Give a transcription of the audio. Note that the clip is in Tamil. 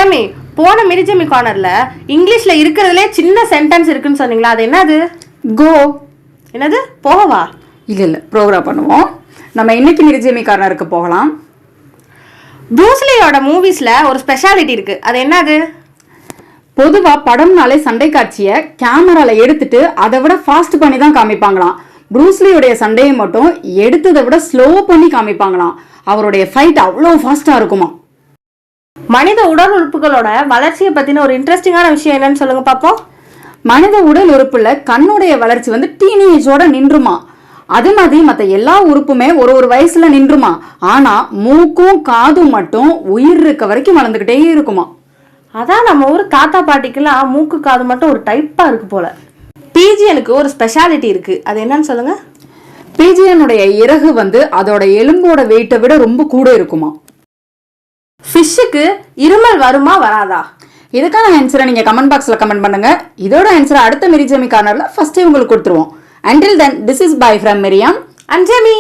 ஜெமி, போன மிரி ஜெமி கார்னர்ல இங்கிலீஷ்ல இருக்கிறதுலே சின்ன சென்டென்ஸ் இருக்குன்னு சொன்னீங்களா, அது என்னது? கோ. என்னது? போகவா? இல்ல ப்ரோக்ராம் பண்ணுவோம். நம்ம இன்னைக்கு மிரி ஜெமி கார்னருக்கு போகலாம். ப்ரூஸ்லியோட மூவிஸ்ல ஒரு ஸ்பெஷாலிட்டி இருக்கு, அது என்னது? பொதுவா படம்னாலே சண்டை காட்சியை கேமரால எடுத்துட்டு அதை விட ஃபாஸ்ட் பண்ணி தான் காமிப்பாங்களாம். ப்ரூஸ்லியோடைய சண்டையை மட்டும் எடுத்ததை விட ஸ்லோ பண்ணி காமிப்பாங்களாம். அவருடைய ஃபைட் அவ்வளோ ஃபாஸ்டா இருக்குமா. மனித உடல் உறுப்புகளோட வளர்ச்சியை பத்தின ஒரு இன்ட்ரெஸ்டிங்கான விஷயம் என்னன்னு சொல்லுங்க பாப்போம். மனித உடல் உறுப்புல கண்ணுடைய வளர்ச்சி வந்து டீனேஜோட நின்றுமா. அது மாதிரி மற்ற எல்லா உறுப்புமே ஒரு வயசுல நின்றுமா. ஆனா மூக்கும் காதும் மட்டும் உயிர் இருக்க வரைக்கும் வளர்ந்துகிட்டே இருக்குமா. அதான் நம்ம ஊர் தாத்தா பாட்டிக்கெல்லாம் மூக்கு காது மட்டும் ஒரு டைப்பா இருக்கு போல. பீஜியனுக்கு ஒரு ஸ்பெஷாலிட்டி இருக்கு, அது என்னன்னு சொல்லுங்க. பீஜியனுடைய இறகு வந்து அதோட எலும்போட வெயிட்டை விட ரொம்ப கூட இருக்குமா. ஃபிஷ்ஷுக்கு இருமல் வருமா வராதா? இதுக்கான ஆன்சரை நீங்க கமெண்ட் பாக்ஸ்ல கமெண்ட் பண்ணுங்க. இதோட ஆன்சரை அடுத்த மிரி ஜெமி கார்னர்ல ஃபர்ஸ்ட் உங்களுக்கு கொடுத்துருவோம். Until then, this is bye from Miriam and Jemi.